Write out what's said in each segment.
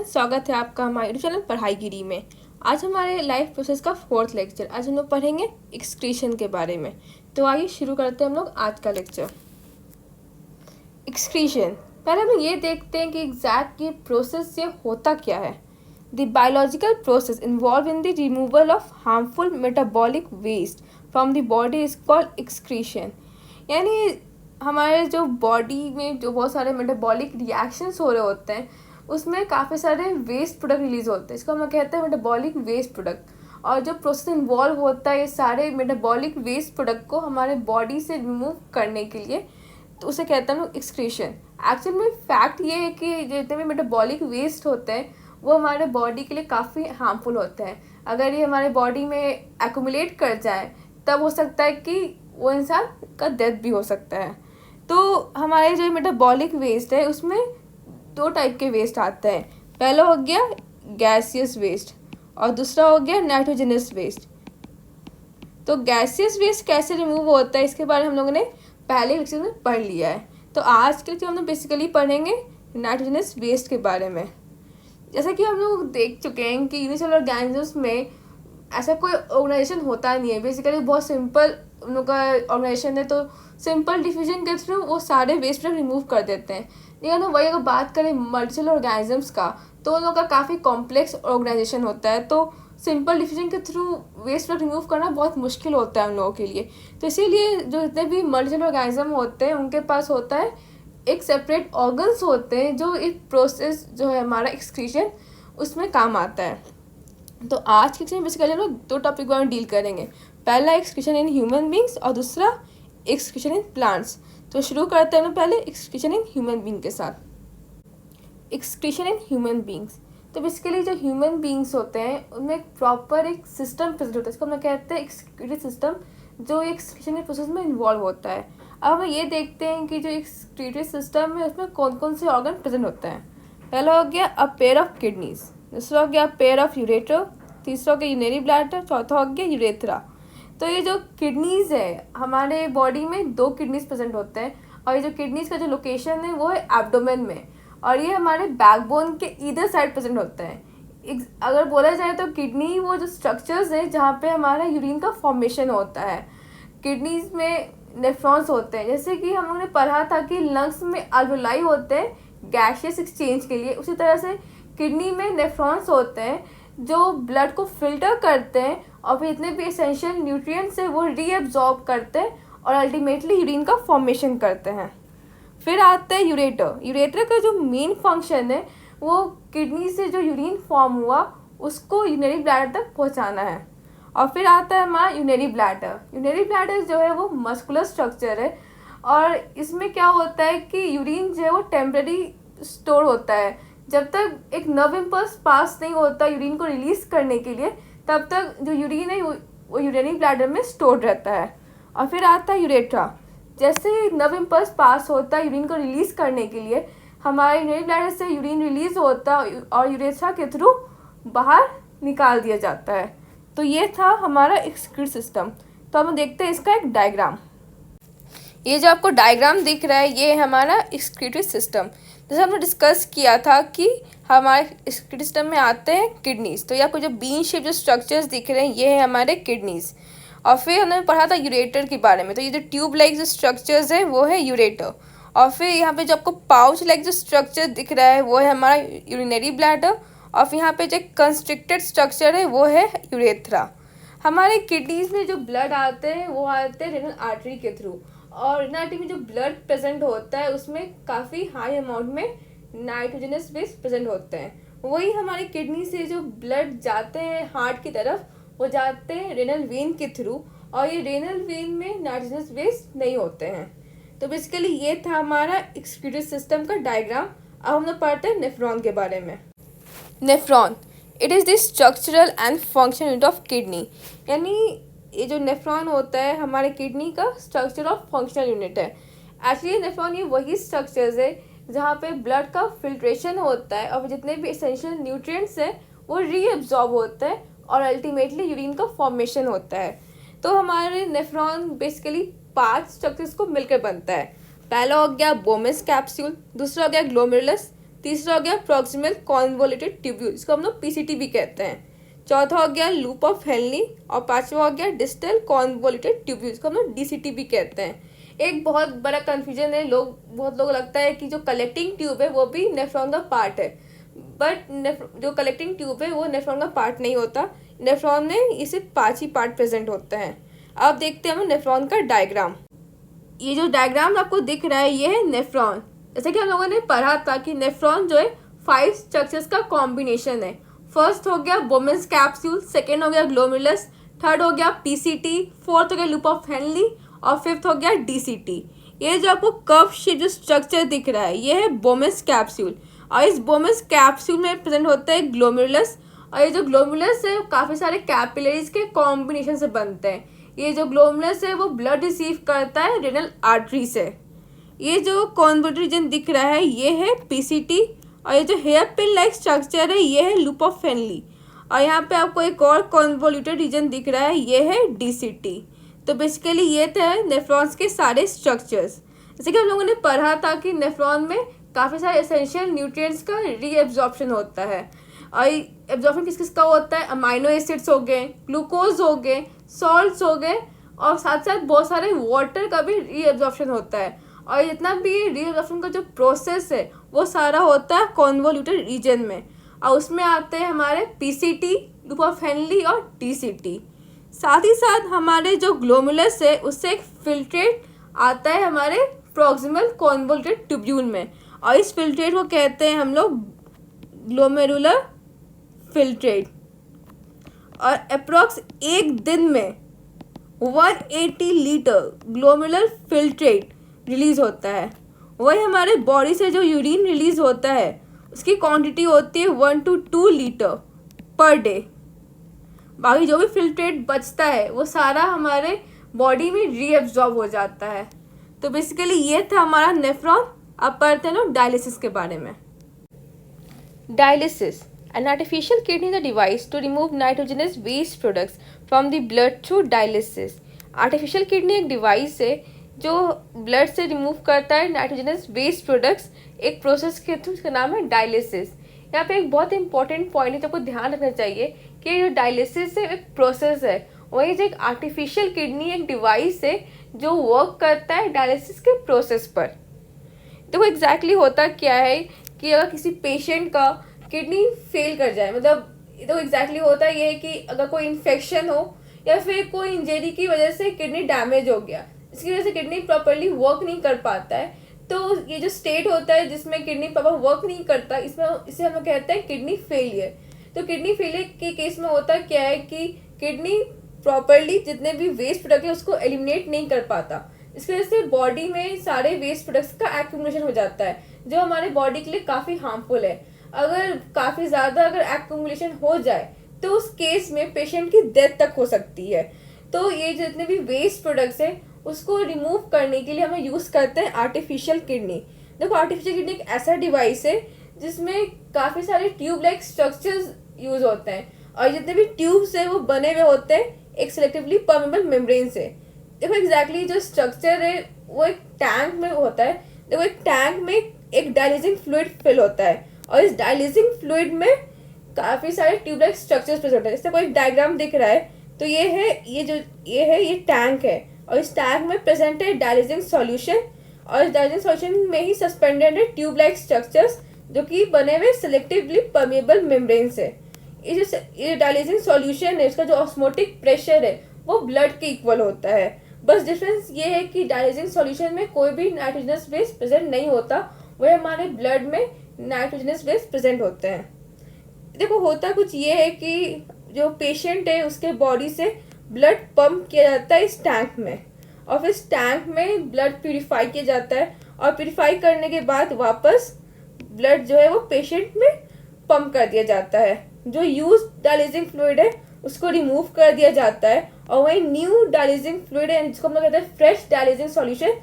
Students, स्वागत है आपका हमारे यूट्यूब चैनल पढ़ाईगिरी में। आज हमारे लाइफ प्रोसेस का 4th लेक्चर। आज हम लोग पढ़ेंगे एक्सक्रीशन के बारे में। तो आइए शुरू करते हैं हम लोग आज का लेक्चर। एक्सक्रीशन, पहले हम लोग ये देखते हैं कि एग्जैक्ट ये प्रोसेस ये होता क्या है। The biological process involve in the removal of harmful metabolic waste from the body is called excretion. यानी हमारे जो बॉडी में जो बहुत सारे मेटाबॉलिक रिएक्शंस हो रहे होते हैं उसमें काफ़ी सारे वेस्ट प्रोडक्ट रिलीज होते हैं, इसको हम लोग कहते हैं मेटाबॉलिक वेस्ट प्रोडक्ट। और जो प्रोसेस इन्वॉल्व होता है ये सारे मेटाबॉलिक वेस्ट प्रोडक्ट को हमारे बॉडी से रिमूव करने के लिए, तो उसे कहते हैं हम लोग एक्सक्रीशन। एक्चुअल में फैक्ट ये है कि जितने भी मेटाबॉलिक वेस्ट होते हैं वो हमारे बॉडी के लिए काफ़ी हार्मफुल होते हैं। अगर ये हमारे बॉडी में एक्यूमुलेट कर जाए तब हो सकता है कि वो इंसान का डेथ भी हो सकता है। तो हमारे जो मेटाबॉलिक वेस्ट है उसमें दो टाइप के वेस्ट आते हैं। पहला हो गया गैसियस वेस्ट और दूसरा हो गया नाइट्रोजनस वेस्ट। तो गैसियस वेस्ट कैसे रिमूव होता है इसके बारे में हम लोगों ने पहले लेक्चर में पढ़ लिया है। तो आज के लेक्चर हम लोग बेसिकली पढ़ेंगे नाइट्रोजनस वेस्ट के बारे में। जैसा कि हम लोग देख चुके हैं कि यूनिसेलुलर ऑर्गेनिजम्स में ऐसा कोई ऑर्गेनाइजेशन होता नहीं है। बेसिकली बहुत सिंपल उन लोग का ऑर्गेनाइजेशन है, तो सिंपल डिफ्यूजन के थ्रू वो सारे वेस्ट प्रोडक्ट रिमूव कर देते हैं। लेकिन वही अगर बात करें मल्टीसेलुलर ऑर्गेनिजम्स का तो उन लोग का काफ़ी कॉम्प्लेक्स ऑर्गेनाइजेशन होता है, तो सिंपल डिफ्यूजन के थ्रू वेस्ट प्रोडक्ट रिमूव करना बहुत मुश्किल होता है उन लोगों के लिए। तो इसीलिए जो जितने भी मल्टीसेलुलर ऑर्गेनिज्म होते हैं उनके पास होता है एक सेपरेट ऑर्गन्स होते हैं जो एक प्रोसेस जो है हमारा एक्सक्रीशन उसमें काम आता है। तो आज के में बेसिकली हम लोग दो टॉपिक बारे में डील करेंगे। पहला एक्सक्रीशन इन ह्यूमन बींग्स और दूसरा एक्सक्रीशन इन प्लांट्स। तो शुरू करते हैं ना पहले एक्सक्रीशन इन ह्यूमन बींग के साथ। एक्सक्रीशन इन ह्यूमन बींग्स, तो बेसिकली जो ह्यूमन बींग्स होते हैं उनमें एक प्रॉपर एक सिस्टम प्रेजेंट होता है, इसको हम लोग कहते हैं एक्सक्रीटरी सिस्टम, जो एक्सक्रीशन के प्रोसेस में इन्वॉल्व होता है। अब हम ये देखते हैं कि जो एक्सक्रीटरी सिस्टम है उसमें कौन कौन से ऑर्गन प्रेजेंट होते हैं। पहला हो गया अ पेयर ऑफ किडनीज, दूसरा हो गया पेयर ऑफ यूरेटर, तीसरा हो गया यूरिनरी ब्लैडर, चौथा हो गया यूरेथ्रा। तो ये जो किडनीज है हमारे बॉडी में दो किडनीज प्रेजेंट होते हैं और ये जो किडनीज का जो लोकेशन है वो है एब्डोमेन में, और ये हमारे बैकबोन के ईदर साइड प्रेजेंट होते हैं। अगर बोला जाए तो किडनी वो जो स्ट्रक्चर्स है जहाँ पे हमारा यूरिन का फॉर्मेशन होता है। किडनीज में नेफ्रॉन्स होते हैं, जैसे कि हम लोगों ने पढ़ा था कि लंग्स में अल्वेओलाई होते हैं गैसियस एक्सचेंज के लिए, उसी तरह से किडनी में नेफ्रॉन्स होते हैं जो ब्लड को फिल्टर करते हैं और फिर जितने भी एसेंशियल न्यूट्रिएंट्स है वो रीअब्जॉर्ब करते हैं और अल्टीमेटली यूरिन का फॉर्मेशन करते हैं। फिर आता है यूरेटर। यूरेटर का जो मेन फंक्शन है वो किडनी से जो यूरिन फॉर्म हुआ उसको यूरिनरी ब्लैडर तक पहुंचाना है। और फिर आता है हमारा यूरिनरी ब्लैडर। यूरिनरी ब्लैडर जो है वो मस्कुलर स्ट्रक्चर है और इसमें क्या होता है कि यूरिन जो है वो टेम्पररी स्टोर होता है। जब तक एक नर्व इम्पल्स पास नहीं होता यूरिन को रिलीज करने के लिए तब तक जो यूरिन है वो यूरिनरी ब्लैडर में स्टोर रहता है। और फिर आता है यूरेट्रा। जैसे नर्व इम्पल्स पास होता है यूरिन को रिलीज करने के लिए हमारे यूरिनरी ब्लैडर से यूरिन रिलीज होता है और यूरेट्रा के थ्रू बाहर निकाल दिया जाता है। तो ये था हमारा एक्सक्रीट सिस्टम। तो हम देखते हैं इसका एक डायग्राम। ये जो आपको डायग्राम दिख रहा है ये है हमारा एक्सक्रीटरी सिस्टम। जैसे हमने डिस्कस किया था कि हमारे एक्सक्रीटरी सिस्टम में आते हैं किडनीज। तो ये आपको जो बीन शेप जो स्ट्रक्चर्स दिख रहे हैं ये है हमारे किडनीज। और फिर हमने पढ़ा था यूरेटर के बारे में। तो ये जो ट्यूब लाइक जो स्ट्रक्चर्स है वो है यूरेटर। और फिर यहाँ पे जो आपको पाउच लाइक जो स्ट्रक्चर दिख रहा है वो है हमारा यूरिनरी ब्लैडर। और फिर यहाँ पे जो कंस्ट्रिक्टेड स्ट्रक्चर है वो है यूरेथ्रा। हमारे किडनीज में जो ब्लड आते हैं वो आते हैं रेनल आर्टरी के थ्रू, और रेनल आर्टरी में जो ब्लड प्रेजेंट होता है उसमें काफ़ी हाई अमाउंट में नाइट्रोजनस वेस्ट प्रेजेंट होते हैं। वही हमारे किडनी से जो ब्लड जाते हैं हार्ट की तरफ वो जाते हैं रेनल वेन के थ्रू, और ये रेनल वेन में नाइट्रोजनस वेस्ट नहीं होते हैं। तो बेसिकली ये था हमारा एक्सक्रीटरी सिस्टम का डायग्राम। अब हम लोग पढ़ते हैं नेफ्रॉन के बारे में। Nephron, it is the structural and functional unit of kidney. यानी ये जो नेफ्रॉन होता है हमारे किडनी का स्ट्रक्चर ऑफ फंक्शनल यूनिट है। एक्चुअली नेफ्रॉन ये वही स्ट्रक्चर्स है जहाँ पे ब्लड का फिल्ट्रेशन होता है और जितने भी एसेंशियल न्यूट्रिएंट्स हैं वो रीअब्जॉर्ब होते हैं और अल्टीमेटली यूरिन का फॉर्मेशन होता है। तो हमारे नेफ्रॉन बेसिकली 5 स्ट्रक्चर्स को मिलकर बनता है। पहला हो गया बोमेस कैप्सूल, दूसरा हो गया ग्लोमेरुलस, तीसरा हो गया प्रॉक्सिमल कॉन्वोल्यूटेड ट्यूब्यूल, इसको हम लोग पीसीटी भी कहते हैं। चौथा हो गया लूप ऑफ हेनली, और पांचवा हो गया डिस्टल कॉन्वोल्यूटेड ट्यूब्यूल, इसको हम लोग डीसीटी भी कहते हैं। एक बहुत बड़ा कन्फ्यूजन है, बहुत लोग लगता है कि जो कलेक्टिंग ट्यूब है वो भी नेफ्रॉन का पार्ट है, बट जो कलेक्टिंग ट्यूब है वो नेफ्रॉन का पार्ट नहीं होता। नेफ्रॉन में इसे 5 ही पार्ट प्रेजेंट होते हैं। अब देखते हैं हम नेफ्रॉन का डायग्राम। ये जो डायग्राम आपको दिख रहा है ये है नेफ्रॉन। जैसे कि हम लोगों ने पढ़ा था कि नेफ्रॉन जो है 5 स्ट्रक्चर्स का कॉम्बिनेशन है। फर्स्ट हो गया बोमेंस कैप्सूल, सेकेंड हो गया ग्लोमेरुलस, थर्ड हो गया पीसीटी, फोर्थ हो गया लूप ऑफ हेनली, और फिफ्थ हो गया डीसीटी। ये जो आपको कर्व शेप जो स्ट्रक्चर दिख रहा है ये है बोमेंस कैप्सूल, और इस बोमेंस कैप्सूल में प्रेजेंट होता है ग्लोमेरुलस, और ये जो ग्लोमेरुलस है काफ़ी सारे कैपिलरीज के कॉम्बिनेशन से बनते हैं। ये जो ग्लोमेरुलस है वो ब्लड रिसीव करता है रेनल आर्टरी से। ये जो कॉन्वोल्यूटेड रीजन दिख रहा है ये है पीसीटी, और ये जो हेयर पिन लाइक स्ट्रक्चर है ये है लूप ऑफ हेनली, और यहाँ पे आपको एक और कॉन्वोल्यूटेड रीजन दिख रहा है ये है डीसीटी। तो बेसिकली ये थे नेफ्रॉन्स के सारे स्ट्रक्चर्स। जैसे कि हम लोगों ने पढ़ा था कि नेफ्रॉन में काफ़ी सारे एसेंशियल न्यूट्रिएंट्स का रीएब्जॉर्प्शन होता है, और एब्जॉर्प्शन किस किस का होता है, अमाइनो एसिड्स हो गए, ग्लूकोज हो गए, सॉल्ट्स हो गए, और साथ साथ बहुत सारे वाटर का भी रीएब्जॉर्प्शन होता है। और जितना भी रीएब्जॉर्प्शन का जो प्रोसेस है वो सारा होता है कॉन्वोल्यूटेड रीजन में, और उसमें आते हैं हमारे पीसीटी, लूप ऑफ हेनली और डीसीटी। साथ ही साथ हमारे जो ग्लोमेरुलस है उससे एक फिल्ट्रेट आता है हमारे प्रॉक्सिमल कॉन्वोल्यूटेड ट्यूब्यूल में, और इस फिल्ट्रेट को कहते हैं हम लोग ग्लोमेरुलर फिल्ट्रेट। और अप्रॉक्स एक दिन में 180 लीटर ग्लोमेरुलर फिल्ट्रेट रिलीज होता है। वही हमारे बॉडी से जो यूरिन रिलीज होता है उसकी क्वांटिटी होती है 1 to 2 लीटर पर डे। बाकी जो भी फिल्ट्रेट बचता है वो सारा हमारे बॉडी में रीएब्जॉर्ब हो जाता है। तो बेसिकली ये था हमारा नेफ्रॉन। अब पढ़ते हैं लोग डायलिसिस के बारे में। Dialysis, an artificial kidney is a device to remove nitrogenous waste products from the blood through dialysis। Artificial kidney एक डिवाइस है जो ब्लड से रिमूव करता है नाइट्रोजनस वेस्ट प्रोडक्ट्स एक प्रोसेस के थ्रू, उसका नाम है डायलिसिस। यहाँ पे एक बहुत इंपॉर्टेंट पॉइंट है जो आपको ध्यान रखना चाहिए कि जो डायलिसिस है एक प्रोसेस है, वही जो एक आर्टिफिशियल किडनी एक डिवाइस है जो वर्क करता है डायलिसिस के प्रोसेस पर। देखो एग्जैक्टली होता क्या है कि अगर किसी पेशेंट का किडनी फेल कर जाए, मतलब तो एग्जैक्टली होता ये है कि अगर कोई इन्फेक्शन हो या फिर कोई इंजरी की वजह से किडनी डैमेज हो गया, इसकी वजह से किडनी प्रॉपरली वर्क नहीं कर पाता है, तो ये जो स्टेट होता है जिसमें किडनी प्रॉपर वर्क नहीं करता इसमें इसे हम लोग कहते हैं किडनी फेलियर। तो किडनी फेलियर के केस में होता क्या है कि किडनी प्रॉपरली जितने भी वेस्ट प्रोडक्ट है उसको एलिमिनेट नहीं कर पाता, इसकी वजह से बॉडी में सारे वेस्ट प्रोडक्ट्स का एक्यूमुलेशन हो जाता है जो हमारे बॉडी के लिए काफ़ी हार्मफुल है। अगर काफ़ी ज़्यादा अगर एक्यूमुलेशन हो जाए तो उस केस में पेशेंट की डेथ तक हो सकती है। तो ये जितने भी वेस्ट प्रोडक्ट्स हैं उसको रिमूव करने के लिए हमें यूज़ करते हैं आर्टिफिशियल किडनी। देखो आर्टिफिशियल किडनी एक ऐसा डिवाइस है जिसमें काफ़ी सारे ट्यूब लाइक स्ट्रक्चर्स यूज़ होते हैं, और जितने भी ट्यूब्स हैं वो बने हुए होते हैं एक सेलेक्टिवली परमेबल मेम्ब्रेन से। देखो एग्जैक्टली जो स्ट्रक्चर है वो एक टैंक में होता है। देखो एक टैंक में एक डायलिसिंग फ्लूइड फिल होता है, और इस डायलिसिंग फ्लूइड में काफ़ी सारे ट्यूबलाइक स्ट्रक्चर्स प्रेजेंट है। जैसे कोई डायग्राम दिख रहा है तो ये टैंक है, और इस टैंक में प्रेजेंट है डायलिसिंग सॉल्यूशन, और इस डायलिसिंग सॉल्यूशन में ही सस्पेंडेड है ट्यूबलाइक स्ट्रक्चर्स जो कि बने हुए सेलेक्टिवली परमेबल मेम्ब्रेन से। ये डायलिसिंग सॉल्यूशन है, इसका जो ऑस्मोटिक प्रेशर है वो ब्लड के इक्वल होता है। बस डिफरेंस ये है कि डायलिसिंग सॉल्यूशन में कोई भी नाइट्रोजनस वेस्ट प्रेजेंट नहीं होता, वह हमारे ब्लड में नाइट्रोजनस वेस्ट प्रेजेंट होते हैं। देखो होता कुछ ये है कि जो पेशेंट है उसके बॉडी से ब्लड पंप किया जाता है इस टैंक में, और फिर इस टैंक में ब्लड प्यूरिफाई किया जाता है, और प्यूरिफाई करने के बाद वापस ब्लड जो है वो पेशेंट में पंप कर दिया जाता है। जो यूज डायलिसिंग फ्लूइड है उसको रिमूव कर दिया जाता है, और वही न्यू डायलिसिंग फ्लूइड है जिसको हम लोग कहते हैं फ्रेश डायलिसिंग सॉल्यूशन,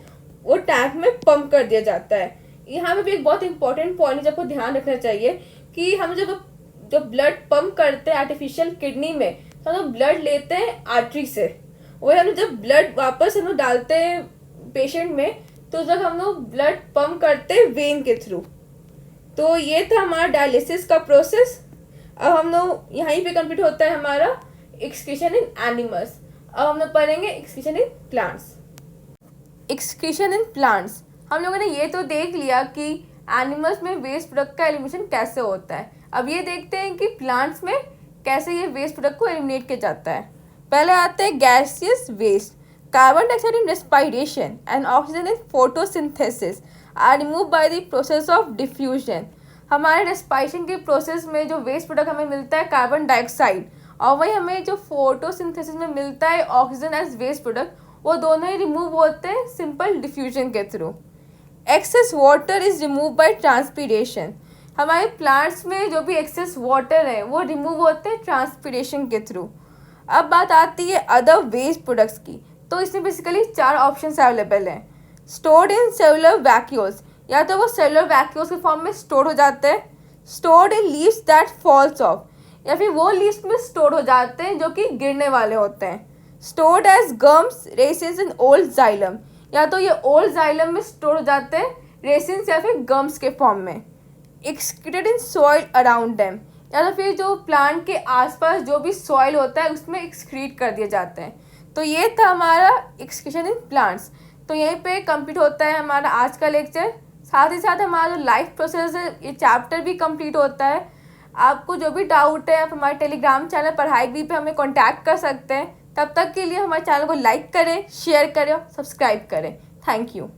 वो टैंक में पंप कर दिया जाता है। यहाँ पे भी एक बहुत इंपॉर्टेंट पॉइंट है आपको ध्यान रखना चाहिए कि हम जब ब्लड पंप करते हैं आर्टिफिशियल किडनी में तो हम लोग ब्लड लेते हैं आर्टरी से, वही हम लोग जब ब्लड वापस हम लोग डालते हैं पेशेंट में तो जब हम लोग ब्लड पंप करते हैं वेन के थ्रू। तो ये था हमारा डायलिसिस का प्रोसेस। अब हम लोग यहीं पे कंप्लीट होता है हमारा एक्सक्रीशन इन एनिमल्स। अब हम लोग पढ़ेंगे excretion in plants. Excretion in plants, हम लोगों ने ये तो देख लिया कि एनिमल्स में वेस्ट प्रोडक्ट का एलिमिनेशन कैसे होता है। अब ये देखते हैं कि प्लांट्स में कैसे ये वेस्ट प्रोडक्ट को एलिमिनेट किया जाता है। पहले आते हैं gaseous waste. Carbon dioxide in respiration and oxygen in photosynthesis are remove by the process of diffusion. हमारे रेस्पिरेशन के प्रोसेस में जो वेस्ट प्रोडक्ट हमें मिलता है कार्बन डाइऑक्साइड, और वही हमें जो फोटोसिंथेसिस में मिलता है ऑक्सीजन एज वेस्ट प्रोडक्ट, वो दोनों ही रिमूव होते हैं सिंपल डिफ्यूजन के through. Excess water is remove by transpiration. हमारे प्लांट्स में जो भी एक्सेस वाटर है वो रिमूव होते हैं ट्रांसपीरेशन के थ्रू। अब बात आती है अदर वेस्ट प्रोडक्ट्स की, तो इसमें बेसिकली 4 ऑप्शंस अवेलेबल हैं। स्टोर्ड इन सेलुलर वैक्यूल्स, या तो वो सेलुलर वैक्यूल्स के फॉर्म में स्टोर हो जाते हैं। Stored in leaves that falls off, या फिर वो लीव्स में स्टोर हो जाते हैं जो कि गिरने वाले होते हैं। Stored as gums, resins in old xylem, या तो ये ओल्ड जाइलम में स्टोर हो जाते हैं रेसिन्स या फिर गम्स के फॉर्म में। Excreted in soil around them, या तो फिर जो प्लांट के आसपास जो भी सॉइल होता है उसमें एक्सक्रीट कर दिए जाते हैं। तो ये था हमारा एक्सक्रीशन इन प्लांट्स। तो यहीं पे कंप्लीट होता है हमारा आज का लेक्चर। साथ ही साथ हमारा जो लाइफ प्रोसेस है ये चैप्टर भी कंप्लीट होता है। आपको जो भी डाउट है आप हमारे टेलीग्राम चैनल पढ़ाई भी पे हमें कांटेक्ट कर सकते हैं। तब तक के लिए हमारे चैनल को लाइक करें, शेयर करें और सब्सक्राइब करें। Thank you.